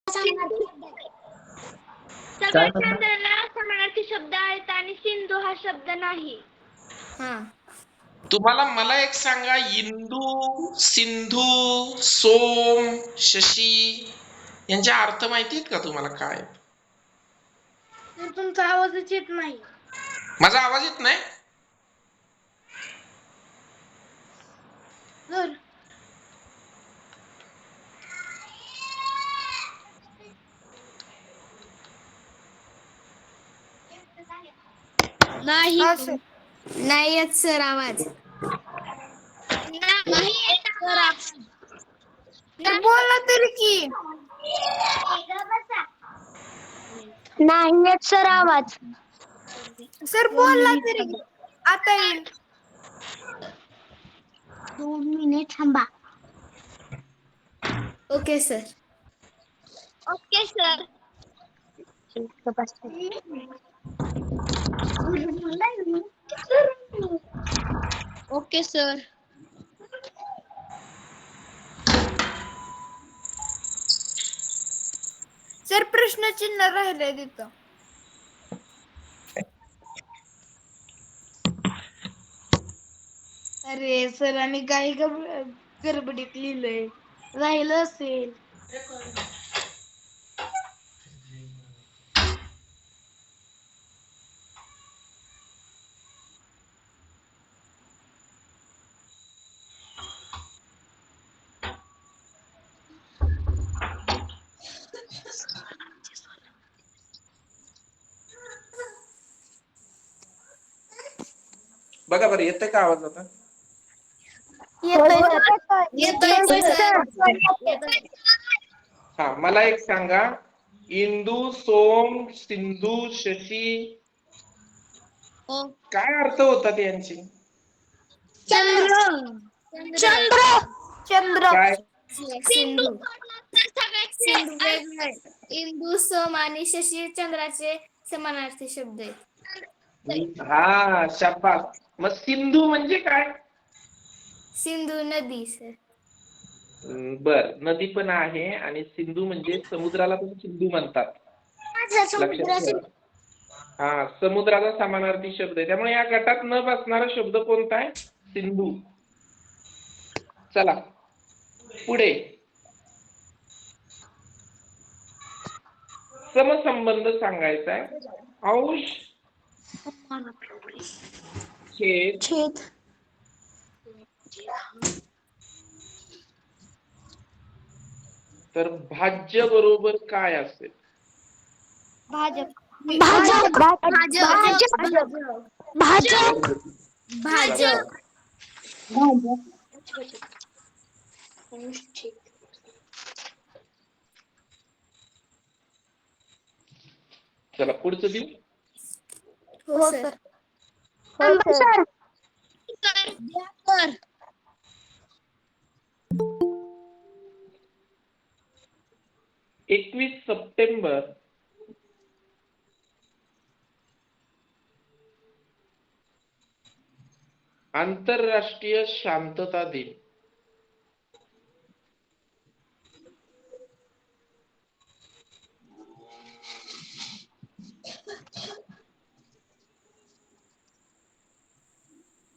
सगळ्या चंद्राला समानार्थी शब्द आहेत आणि सिंधू हा शब्द नाही. मला एक सांगा, इंदू, सिंधू, सोम, शशी यांचे अर्थ माहिती आहेत का तुम्हाला? काय तुमचा आवाजच येत नाही. माझा आवाज येत नाही? नाही येत सर आवाज. बोला तरी की. नाही येत सर आवाज. सर बोलला तरी आता येईल. 2 मिनिट थांबा. Okay sir. Okay sir. Okay sir. Sir प्रश्नचिन्ह राहिले तिथं. अरे सर आणि काही गडबडीत लिहिलंय, राहिलं असेल. बघा बरं, येतंय का आवाज आता? हा, मला एक सांगा, इंदू, सोम, सिंधू, शशी काय अर्थ होतात यांची? चंद्र. काय? सिंधू. सिंधू वेगळे. इंदू, सोम आणि शशी चंद्राचे समानार्थी शब्द आहेत. हा, शाबास. मग सिंधू म्हणजे काय? सिंधू नदी सर. बर, नदी पण आहे आणि सिंधू म्हणजे समुद्राला पण सिंधू म्हणतात. लक्षात ठेवा. हा, समुद्राचा समानार्थी शब्द आहे. त्यामुळे या गटात न बसणारा शब्द कोणता आहे? सिंधू. चला पुढे. समसंबंध सांगायचा आहे. अंश छेद तर भाज्य बरोबर काय असेल? भाजप. चला पुढचं देऊ. हो सर. सर 21 सप्टेंबर आंतरराष्ट्रीय शांतता दिन.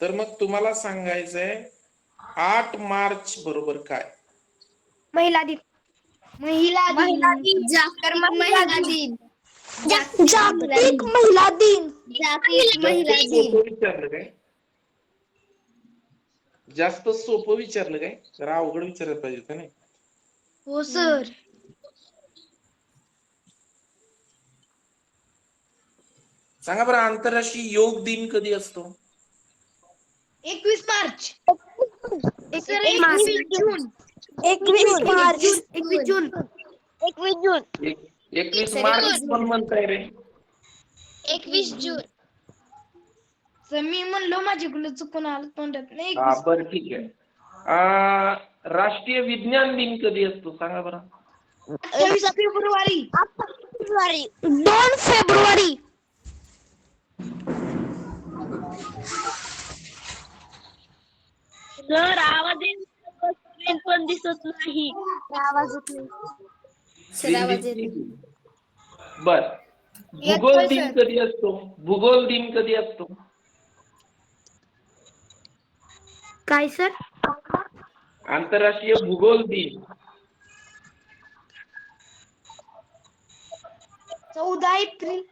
तर मग तुम्हाला सांगायचंय 8 मार्च बरोबर काय? महिला दिन. जागतिक महिला दिन. जागतिक महिला दिन. जागतिक महिला दिन. विचारलं काय? जास्त सोपं विचारलं काय? जरा अवघड विचारायला पाहिजे होतं नाही? हो सर. सांगा बरं, आंतरराष्ट्रीय योग दिन कधी असतो? 21 मार्च. 21 जून. 21 मार्च. 21 जून. 21 जून. 21 मार्च कोण म्हणताय रे? 21 जून. सर मी म्हणलो माझ्याकडून चुकून आलं तोंडात नाही. हा, बरं ठीक आहे. राष्ट्रीय विज्ञान दिन कधी असतो सांगा बरं? 28 फेब्रुवारी. 2 फेब्रुवारी. सर आवाज पण दिसत नाही. आवाज येत नाही. सरावाचे बर, भूगोल दिन कधी असतो? भूगोल दिन कधी असतो? काय सर? आंतरराष्ट्रीय भूगोल दिन 14 एप्रिल.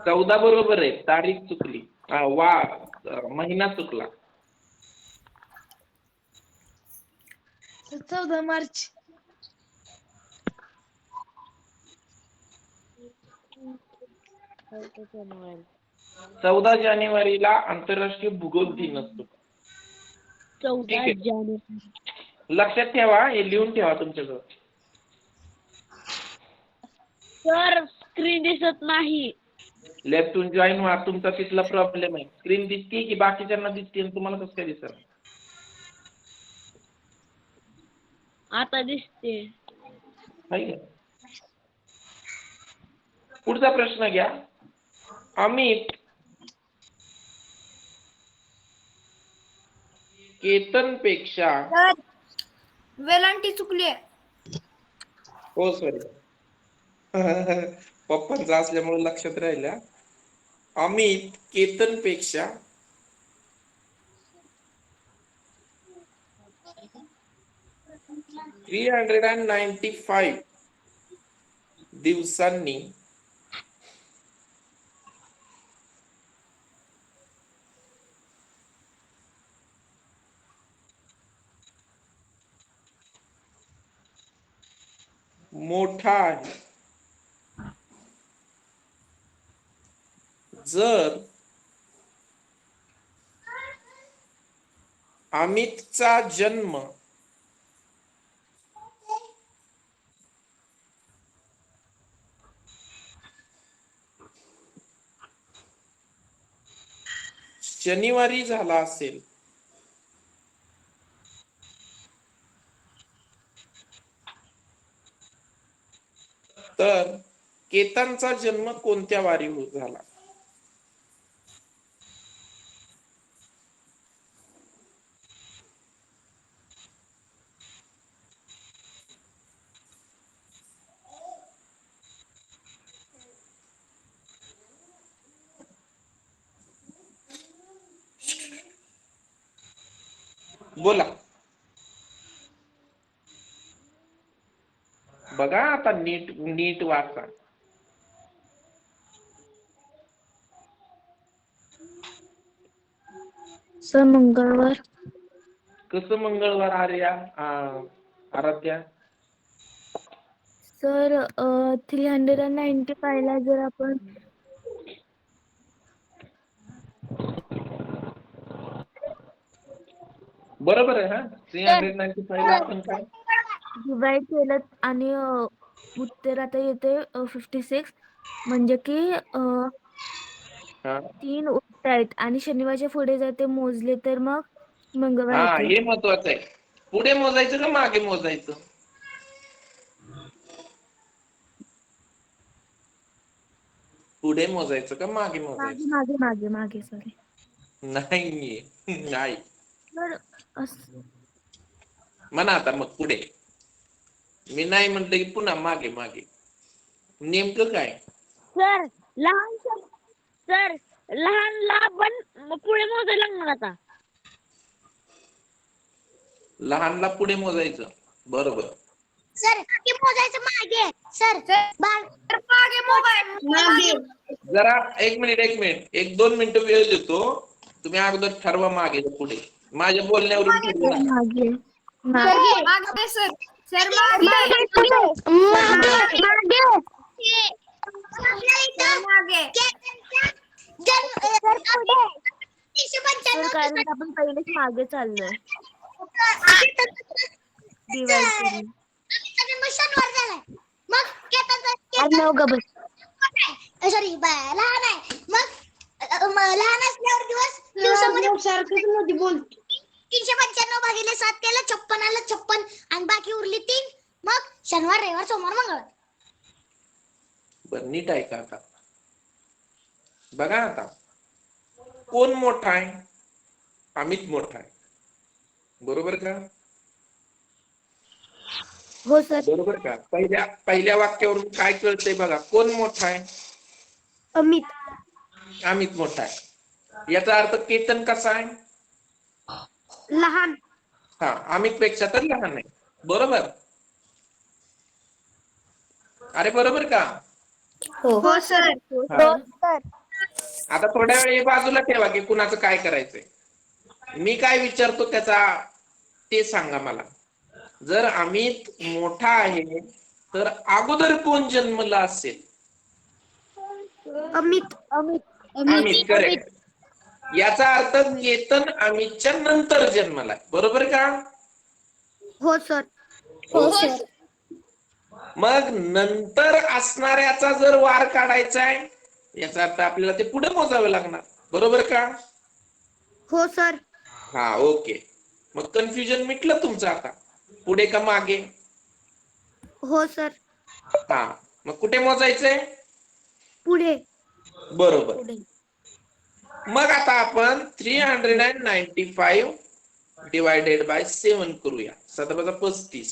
14 बरोबर आहे, तारीख चुकली. महिना चुकला. 14 मार्च. 14 जानेवारीला आंतरराष्ट्रीय भूगोल दिन असतो. ठीक आहे. लक्षात ठेवा, हे लिहून ठेवा तुमच्याजवळ. सर स्क्रीन दिसत नाही. लॅबतून जॉईन व्हा, तुमचा तिथला प्रॉब्लेम आहे. स्क्रीन दिसते की बाकीच्यांना दिसते आणि तुम्हाला कसं काय दिसणार? आता दिसते. आहे का? पुढचा प्रश्न घ्या. अमित केतनपेक्षा वेलांटी चुकली आहे. हो सॉरी पप्पांचा असल्यामुळे लक्षात राहिल्या. अमित केतनपेक्षा 395 दिवसांनी मोठा आहे. जर अमितचा जन्म शनिवारी झाला असेल तर केतनचा जन्म कोणत्या वारी झाला? बोला. बघा आता नीट नीट वाचा. सर मंगळवार. कसं मंगळवार आराध्या? सर 395 ला जर आपण बरोबर आहे. हा 395 ला आपण काय डिवाइड केलं आणि उत्तर आता येते 56, म्हणजे की हा 3 उलट आहेत आणि शनिवारच्या पुढे जर ते मोजले तर मग मंगळवार हा येते. हे महत्वाचं आहे. पुढे मोजायचं का मागे मोजायचं? पुढे मोजायचं का मागे मागे मोजायचं? मागे मागे मागे सॉरी. नाही तर म्हणा आता मग पुढे. मी नाही म्हटलं की पुन्हा मागे मागे. नेमकं काय? सर लहानला पण पुढे मोजायला लागणार आता. लहानला पुढे मोजायचं. बरोबर. सर ते मोजायचं मागे. सर मागे. जरा एक मिनिट 1-2 मिनिटं वेळ देतो. तुम्ही अगोदर ठरवा मागे का पुढे. माझ्या बोलण्यावरून ठरवू नका. मागे मागे. सर मागे सर कारण आपण पहिलेच मागे चाललोय डिवाइड करून. सॉरी लहान आहे. मग लहान असल्यावर दिवसामध्ये सारखंच मध्ये बोलतो. 395 भागिले 7 केलं 56 आलं 56 आणि बाकी उरली 3. मग शनिवार रविवार सोमवार मंगळवार. बरं नीट ऐका आता. बघा आता कोण मोठा आहे? अमित मोठा आहे. बरोबर का? हो सर. बरोबर का? पहिल्या वाक्यावरून काय कळतंय बघा, कोण मोठा आहे? अमित. अमित मोठा आहे. याचा अर्थ केतन कसा आहे? लहान. हा, अमित पेक्षा तर लहान आहे. बरोबर? अरे बरोबर का? हो सर. हा. आता थोड्या वेळ हे बाजूला ठेवा की कुणाचं काय करायचंय. मी काय विचारतो त्याचा ते सांगा मला. जर अमित मोठा आहे तर अगोदर कोण जन्मला असेल? अमित. अमित, करेक्ट. याचा अर्थ केतन अमितच्या नंतर जन्मलाय. बरोबर का? हो सर. मग नंतर असणाऱ्याचा जर वार काढायचा आहे, याचा अर्थ आपल्याला ते पुढे मोजावे लागणार. बरोबर का? हो सर. हा, ओके. मग कन्फ्युजन मिटलं तुमचं आता? पुढे का मागे? हो सर. हा, मग कुठे मोजायचंय? पुढे. बरोबर. मग आता आपण 395 डिवायडेड बाय 7 करूया. 7 × 35.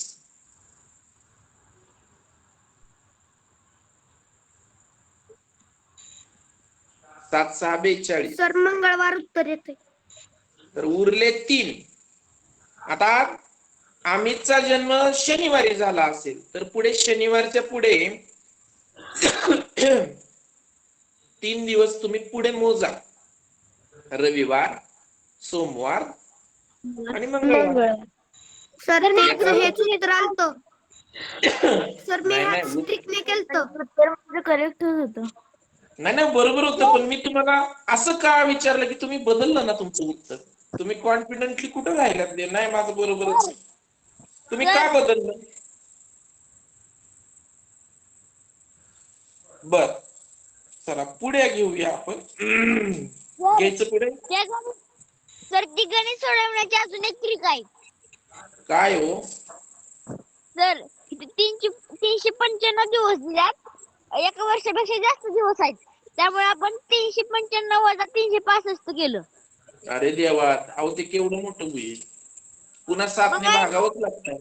7 × 6 = 42. सर मंगळवार उत्तर येते. तर उरले 3. आता अमितचा जन्म शनिवारी झाला असेल तर पुढे शनिवारच्या पुढे 3 दिवस तुम्ही पुढे मोजा. रविवार, सोमवार आणि मंगळवार. सर याचा हेच उत्तर आलतं. सर मी नाही ह्याच नाही ट्रिकने केलतं. उत्तर माझं करेक्टच होतं. नाही बरोबर होतं, पण मी तुम्हाला असं का विचारलं की तुम्ही बदललं ना तुमचं उत्तर. तुम्ही कॉन्फिडेंटली कुठं राहिलात? नाही माझं बरोबरच आहे. तुम्ही का बदललं? बर, चला पुढे घेऊया आपण. घ्यायचं पुढे. सर ती गणित सोडवण्याची अजून एक ट्रिक आहे. काय हो? सर इथे 395 दिवस दिल्यात. एका वर्षापेक्षा जास्त दिवस आहेत. त्यामुळे आपण 395 वजा 365 केलं. अरे देवा, अहो ते केवढं मोठं होईल. पुन्हा 7 ने भागावंच लागतं.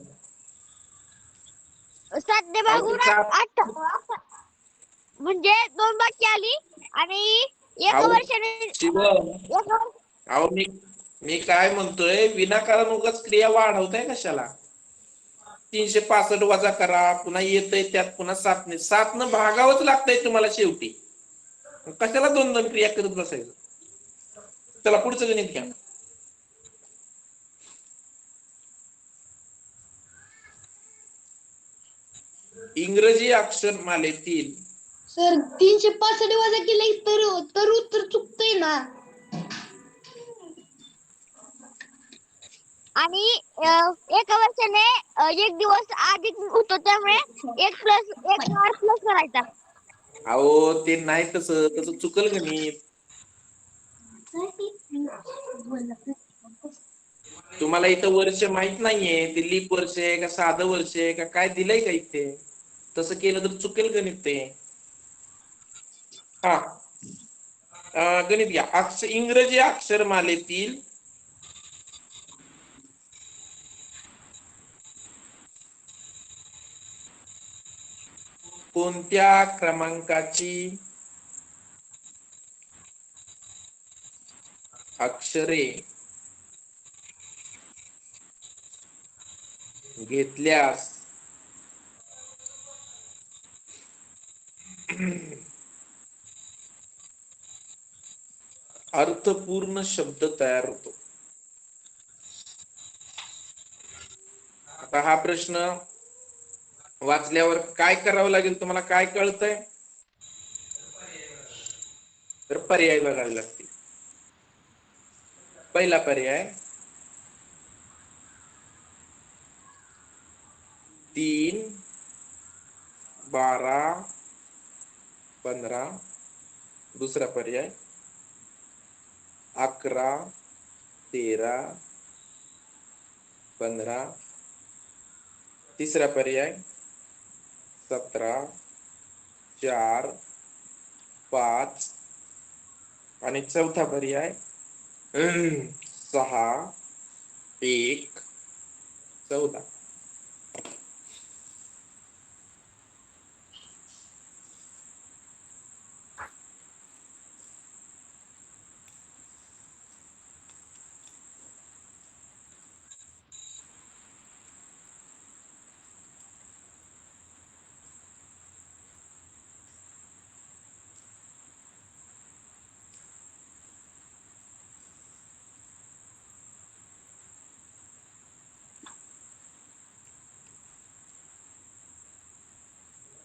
7 ने अहो ते भागून 8 म्हणजे 2 बाकी आली आणि एका अहो वर्षाने शिवम, अहो मी काय म्हणतोय, विनाकारण उगाच क्रिया वाढवताय कशाला? 365 वजा करा, पुन्हा येतंय त्यात पुन्हा 7 ने भागावंच लागतंय तुम्हाला शेवटी. कशाला 2 क्रिया करत बसायचं? चला पुढचं गणित घ्या. इंग्रजी अक्षरमालेतील सर 365 वजा केले तर उत्तर चुकतंय ना. आणि एका वर्षाने 1 दिवस अधिक होतो, त्यामुळे 1 प्लस करायचा. अहो ते नाही, तसं चुकल गणित. तुम्हाला इथं वर्ष माहित नाहीये, ते लीप वर्ष आहे का साधं वर्ष आहे का काय दिलंय का इथे? तसं केलं तर चुकेल गणित ते. हा, गणित घ्या. इंग्रजी अक्षरमालेतील कोणत्या क्रमांकाची अक्षरे घेतल्यास अर्थपूर्ण शब्द तयार होतो? आता हा प्रश्न वाचल्यावर काय करावं लागेल तुम्हाला? काय कळतंय? तर पर्याय बघावे लागतील. पहिला पर्याय 3, 12, 15. दुसरा पर्याय 11, 13, 15. तिसरा पर्याय 17, 4, 5. आणि चौथा पर्याय 6, 1, 14.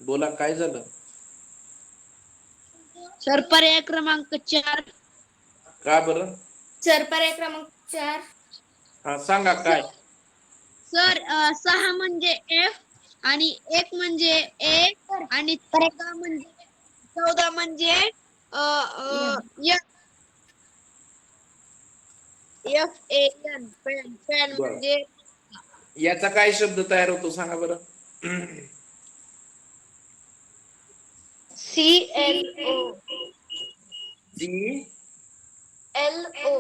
बोला काय झालं? सर पर्याय क्रमांक 4. का बरं? सर पर्याय क्रमांक 4. हा सांगा काय? सर 6 म्हणजे F आणि 1 म्हणजे A आणि 14 म्हणजे FAN फॅन बर, म्हणजे याचा काय शब्द तयार होतो सांगा बरं? CLO. जी LO.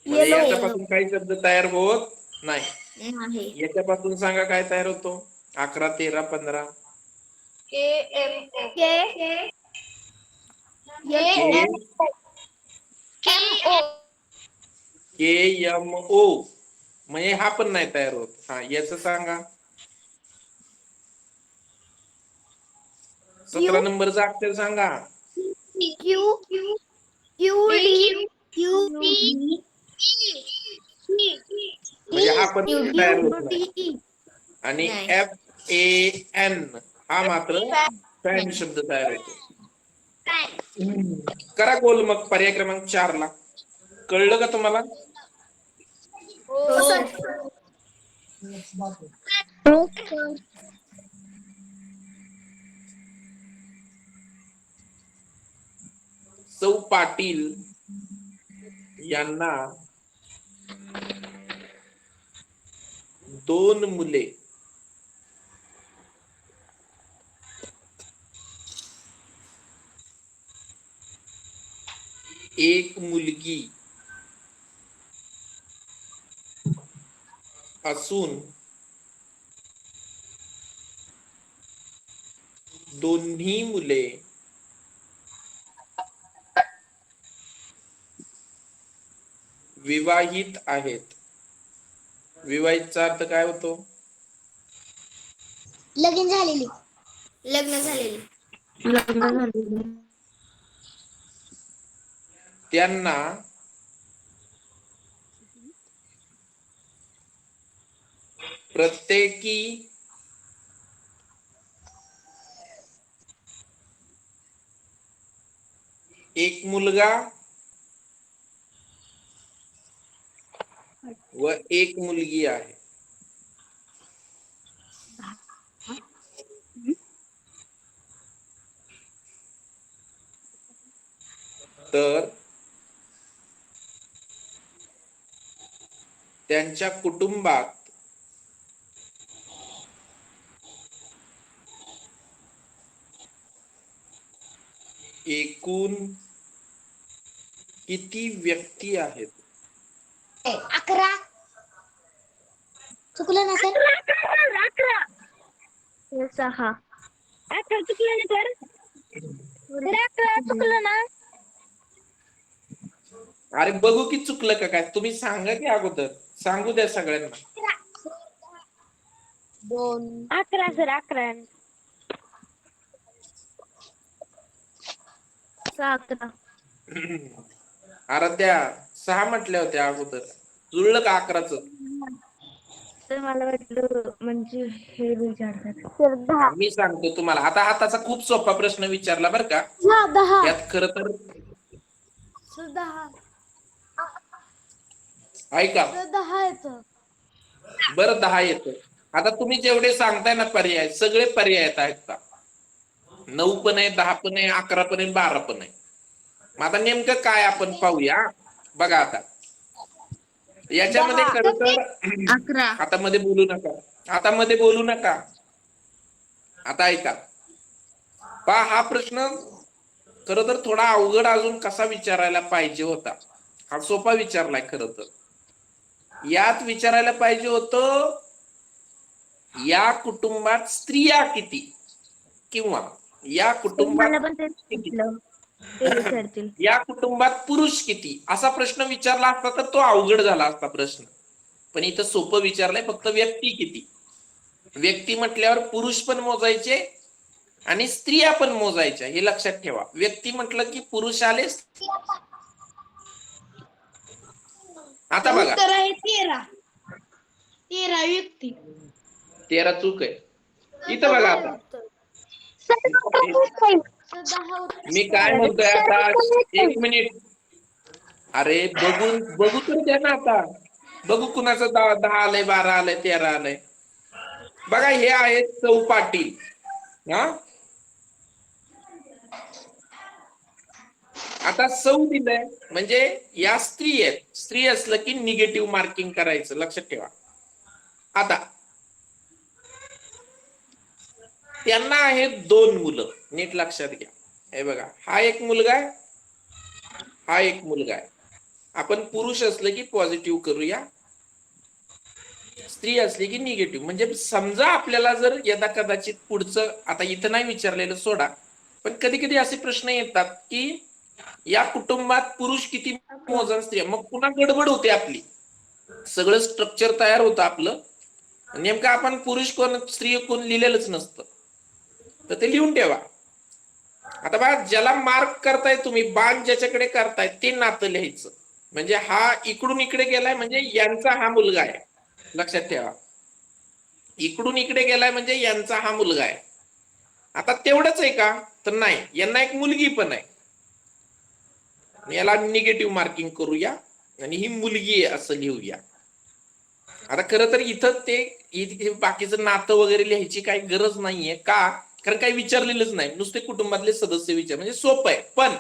म्हणजे येलो याच्यापासून काही शब्द तयार होत नाही. नाही. याच्यापासून सांगा काय तयार होतो? 11, 13, 15. KMO. के KMO. के एम ओ म्हणजे हा पण नाही तयार होत. हा याच सांगा. 17 नंबरचा अक्षर सांगा. क्यू QD QD म्हणजे हा पण तयार होत नाही. QDE आणि नाही. FAN हा मात्र फॅन शब्द तयार होतो. करा गोल मग पर्याय क्रमांक 4 ला. कळलं का तुम्हाला? हो सर. सौ पाटील यांना 2 मुले. एक मुलगी असून दोन्ही मुले विवाहित आहेत. विवाहितचा अर्थ काय होतो? लगीन झालेली. लग्न झालेले. लग्न झालेले. त्यांना प्रत्येकी एक मुलगा व एक मुलगी आहे. तर त्यांच्या कुटुंबात एकूण किती व्यक्ती आहेत? 11. चुकलं ना सर? 11. 6 11 चुकलं ना सर? सर 11 चुकलं ना? अरे बघू की चुकलं का काय. तुम्ही सांगा की अगोदर. सांगू द्या सगळ्यांना. 2. 11 सर 11. 11. आराध्या 6 म्हटल्या होत्या अगोदर. जुळलं का 11च? तर मला वाटलं म्हणजे हे विचारतात. सर 10. मी सांगतो तुम्हाला. आता हाताचा खूप सोपा प्रश्न विचारला बरं का. 10. यात खरं तर सर 10. ऐका. सर 10 येतं. बरं 10 येतं. आता तुम्ही जेवढे सांगताय ना पर्याय, सगळे पर्याय आहेत का? 9 पण आहे, 10 पण आहे, 11 पण आहे, 12 पण आहे. मग आता नेमकं काय आपण पाहूया. बघा आता याच्यामध्ये खरं तर 11. आता मध्ये बोलू नका. आता मध्ये बोलू नका. आता ऐका. पहा हा प्रश्न खरं तर थोडा अवघड अजून कसा विचारायला पाहिजे होता. हा सोपा विचारलाय खरं तर. यात विचारायला पाहिजे होतं या कुटुंबात स्त्रिया किती किंवा या मला कुटुंबात पण तेच किती, म्हटलं ते विचारतील. या कुटुंबात पुरुष किती असा प्रश्न विचारला असता तर तो अवघड झाला असता प्रश्न. पण इथं सोपं विचारलंय. फक्त व्यक्ती किती. व्यक्ती म्हटल्यावर पुरुष पण मोजायचे आणि स्त्रिया पण मोजायच्या हे लक्षात ठेवा. व्यक्ती म्हटलं की पुरुष आले. आता बघा उत्तर आहे 13. 13 व्यक्ती. 13 चूक आहे. इथं इथं बघा आहे आता. उत्तर. मी काय म्हणतोय आता, 1 मिनिट. अरे बघू तर द्या ना आता. बघू कुणाचं 10 आलंय, 12 आलंय, 13 आलंय. बघा हे आहेत सौ पाटील. हा, आता सौ दिलंय म्हणजे या स्त्री आहेत. स्त्री असलं की निगेटिव्ह मार्किंग करायचं, लक्षात ठेवा. आता त्यांना आहेत 2 मुलं, नीट लक्षात घ्या. हे बघा, हा एक मुलगा आहे, हा एक मुलगा आहे. आपण पुरुष असलं की पॉझिटिव्ह करूया, स्त्री असली की निगेटिव्ह. म्हणजे समजा आपल्याला जर यदा कदाचित पुढचं, आता इथं नाही विचारलेलं सोडा, पण कधी कधी असे प्रश्न येतात की या कुटुंबात पुरुष किती मोजन, स्त्री, मग पुन्हा गडबड होते आपली. सगळं स्ट्रक्चर तयार होतं आपलं, नेमकं आपण पुरुष कोण स्त्री कोण लिहिलेलंच नसतं. तर ते लिहून ठेवा. आता बघा, ज्याला मार्क करताय तुम्ही, बाण ज्याच्याकडे करताय ते नातं लिहायचं. म्हणजे हा इकडून इकडे गेलाय म्हणजे यांचा हा मुलगा आहे, लक्षात ठेवा. इकडून इकडे गेलाय म्हणजे यांचा हा मुलगा आहे. आता तेवढंच आहे का? तर नाही, यांना एक मुलगी पण आहे. याला निगेटिव्ह मार्किंग करूया आणि ही मुलगी आहे असं लिहूया. आता खरं तर इथं ते बाकीचं नातं वगैरे लिहायची काही गरज नाहीये. का? कारण काही विचारलेलंच नाही, नुसते कुटुंबातले सदस्य विचार, म्हणजे सोपं आहे. पण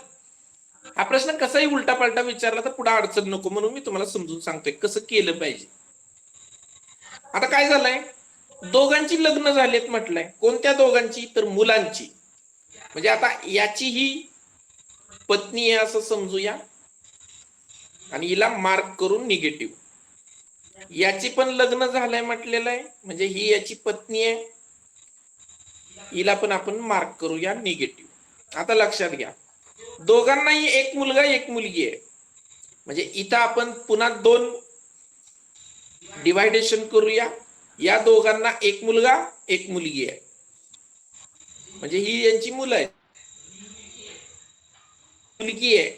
हा प्रश्न कसाही उलटा पालटा विचारला तर पुढे अडचण नको, म्हणून मी तुम्हाला समजून सांगतोय कसं केलं पाहिजे. आता काय झालंय, दोघांची लग्न झालेत म्हटलंय. कोणत्या दोघांची? तर मुलांची. म्हणजे आता याची ही पत्नी आहे असं समजूया आणि हिला मार्क करून निगेटिव्ह. याची पण लग्न झालंय म्हटलेलं आहे, म्हणजे ही याची पत्नी आहे, हिला पण आपण मार्क करूया निगेटिव्ह. आता लक्षात घ्या, दोघांनाही एक मुलगा एक मुलगी आहे. म्हणजे इथं आपण पुन्हा 2 डिवायडेशन करूया. या दोघांना एक मुलगा एक मुलगी आहे, म्हणजे ही यांची मुलं आहे. मुलगी आहे,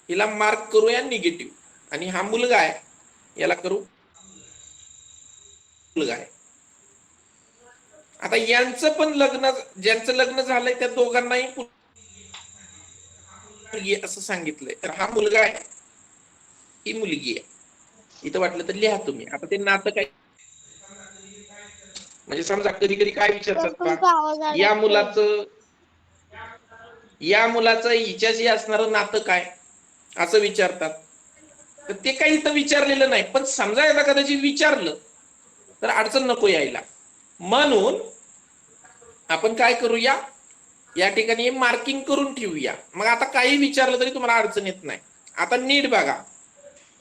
हिला मार्क करूया निगेटिव्ह. आणि हा मुलगा आहे, याला करू मुलगा आहे. आता यांचं पण लग्न, ज्यांचं लग्न झालंय त्या दोघांनाही मुलगी असं सांगितलंय. तर हा मुलगा आहे, ही मुलगी आहे. इथं वाटलं तर लिहा तुम्ही. आता ते नातं काय, म्हणजे समजा कधी कधी काय विचारतात का, या मुलाचं हिच्याशी असणारं नातं काय असं विचारतात. तर ते काही इथं विचारलेलं नाही, पण समजा याला कदाचित विचारलं तर अडचण नको यायला. म्हणून आपण काय करूया, या ठिकाणी मार्किंग करून ठेवूया. मग आता काही विचारलं तरी तुम्हाला अडचण येत नाही. आता नीट बघा,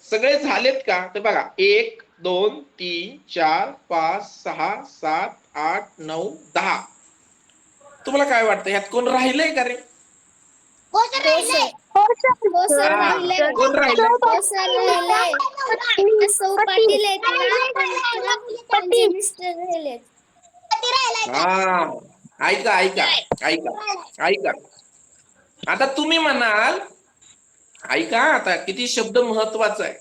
सगळे झालेत का? तर बघा, 1 2 3 4 5 6 7 8 9 10. तुम्हाला काय वाटतं, ह्यात कोण राहिलंय का रे? कोण राहिलंय? सौ पाटील आहेत ना, त्यांचे मिस्टर राहिलेत. हा, ऐका ऐका ऐका ऐका. आता तुम्ही म्हणाल, ऐका आता किती शब्द महत्वाचा आहे.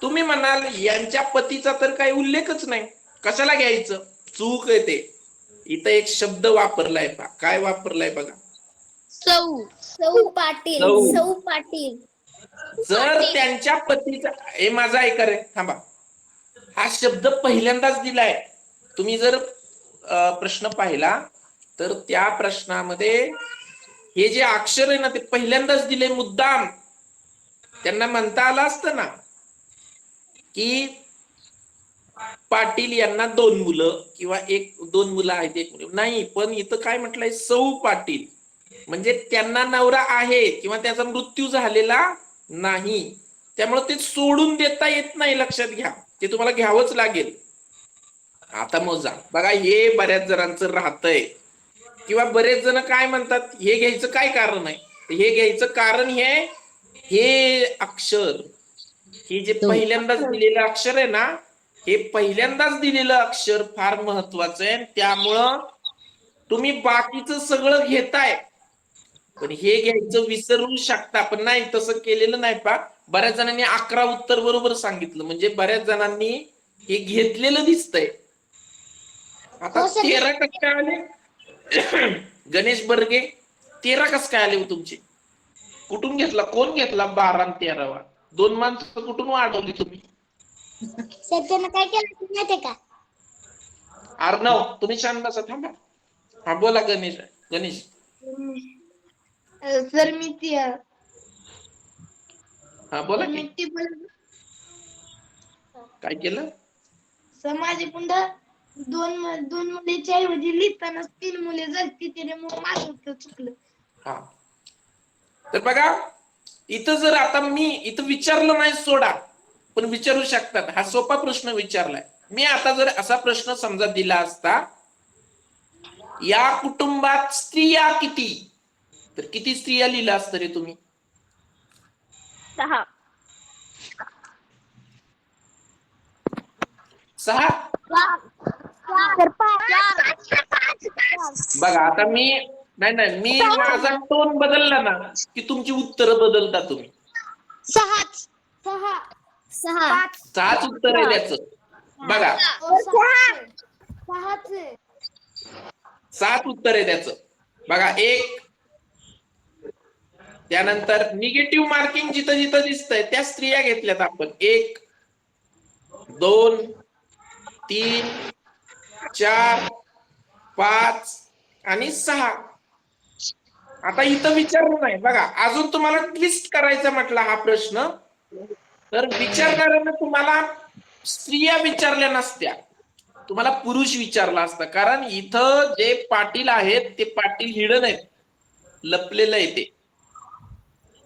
तुम्ही म्हणाल यांच्या पतीचा तर काही उल्लेखच नाही, कशाला घ्यायचं? चूक आहे ते. इथं एक शब्द वापरलाय पा, काय वापरलाय बघा, सौ पाटील. सौ. सौ पाटील. जर त्यांच्या पतीचा, हे माझा ऐका रे, थांबा. हा शब्द पहिल्यांदाच दिलाय. तुम्ही जर प्रश्न पाहिला तर त्या प्रश्नामध्ये हे जे अक्षर आहे ना ते पहिल्यांदाच दिले मुद्दाम. त्यांना म्हणता आलं असतं ना की पाटील यांना 2 मुलं किंवा 2 मुलं आहेत, 1 मुलगी नाही. पण इथं काय म्हटलंय, सौ पाटील, म्हणजे त्यांना नवरा आहे किंवा त्याचा मृत्यू झालेला नाही. त्यामुळे ते सोडून देता येत नाही, लक्षात घ्या. ते तुम्हाला घ्यावंच लागेल. आता मोजा बघा, हे बऱ्याच जणांचं राहतंय. किंवा बरेच जण काय म्हणतात, हे घ्यायचं काय कारण आहे? हे घ्यायचं कारण हे अक्षर, हे जे पहिल्यांदाच दिलेलं अक्षर आहे ना, हे पहिल्यांदाच दिलेलं अक्षर फार महत्वाचं आहे. त्यामुळं तुम्ही बाकीचं सगळं घेताय, पण हे घ्यायचं विसरू शकता. पण नाही, तसं केलेलं नाही पा. बऱ्याच जणांनी 11 उत्तर बरोबर सांगितलं, म्हणजे बऱ्याच जणांनी हे घेतलेलं दिसतंय. आता 13 टक्के आले. गणेश बर्गे 13 कस काय आले हो तुमचे? कुठून घेतला? कोण घेतला 12 आणि 13? 2 माणसं कुठून वाढवली तुम्ही? सर त्यानं काय केलं माहितीये का? अर्णव तुम्ही शांत बसा, थांबा. हा बोला गणेश. गणेश सर मी ती हा बोला मी की ती काय केलं? सर माझ्याकडून दोन मुलीच्या ऐवजी लिहिताना 3 मुले झाली त्याच्यामुळे माझं उत्तर चुकलं. हा तर बघा, इथं जर आता मी इथं विचारलं नाही सोडा, पण विचारू शकतात. हा सोपा प्रश्न विचारलाय. मी आता जर असा प्रश्न समजा दिला असता, या कुटुंबात स्त्रिया किती, तर किती स्त्रिया लिहिलं असतं रे तुम्ही? 6. 6. सर 5. बघा आता मी माझा टोन बदलला ना की तुमची उत्तरं बदलता तुम्ही. 6. 6च उत्तर आहे त्याचं. बघा 7 उत्तर आहे त्याचं. बघा 1, त्यानंतर निगेटिव्ह मार्किंग जिथं जिथं दिसतंय त्या स्त्रिया घेतल्यात आपण. 1, 2, 3, 4, 5 आणि 6. आता इथं विचारलं नाही बघा. अजून तुम्हाला ट्विस्ट करायचा म्हटला हा प्रश्न, तर विचारणाऱ्यानं तुम्हाला स्त्रिया विचारल्या नसत्या, तुम्हाला पुरुष विचारला असता. कारण इथं जे पाटील आहेत ते पाटील हिडन आहेत, लपलेलं आहे ते.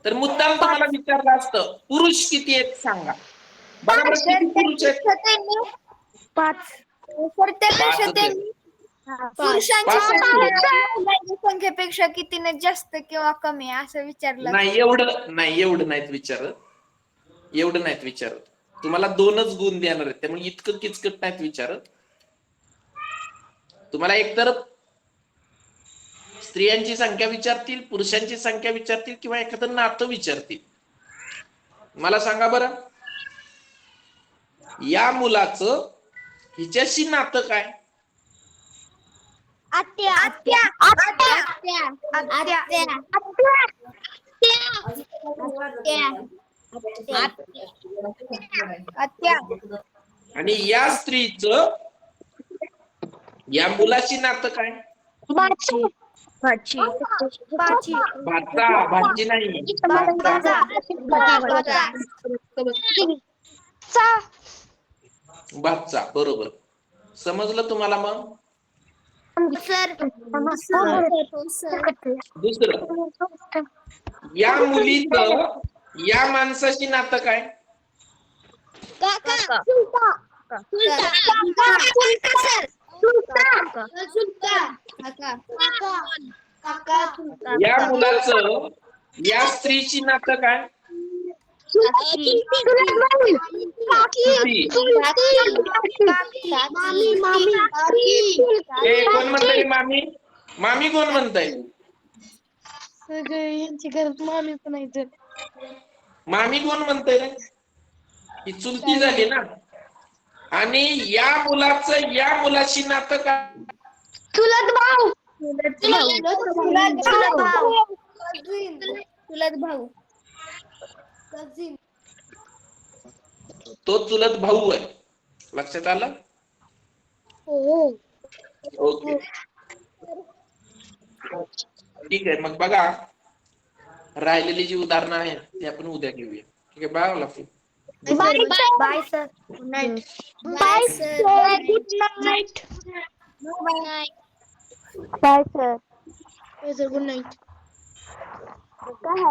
तर मुद्दाम तुम्हाला विचारलं असतं पुरुष किती आहेत सांगा. बघा बरं किती पुरुष आहेत? 5. सर त्यापेक्षा 5 त्यांनी पुरुषांची संख्येपेक्षा कितीने जास्त किंवा कमी असं विचारलं. नाही एवढं नाहीत विचारत. एवढं नाहीत विचारत. तुम्हाला 2च गुण देणार आहेत, त्यामुळे इतकं किचकट नाहीत विचारत. तुम्हाला एकतर स्त्रियांची संख्या विचारतील, पुरुषांची संख्या विचारतील, किंवा एखादं नातं विचारतील. मला सांगा बरं, या मुलाचं हिच्याशी नातं काय? आत्या. आणि या स्त्रीचं या मुलाशी नातं काय? भाची नाही. भाचा. बरोबर. समजलं तुम्हाला? मग दुसरं, या मुलीचं या माणसाशी नातं काय? या मुलाचं या स्त्रीची नातं काय? कोण म्हणतंय मामी? मामी कोण म्हणतंय? सगळे यांची घरात मामी पण आहे. मामी कोण म्हणतंय? ही चुलती झाली ना. आणि या मुलाचं या मुलाशी नातं काय? चुलत भाऊ. तो चुलत भाऊ आहे. लक्षात आलं? ओके, ठीक आहे. मग बघा, राहिलेली जी उदाहरणं आहेत ती आपण उद्या घेऊया. ठीक आहे? Bye Luffy. Bye sir. Good night. Bye sir. Good night. Bye sir. Good night. काय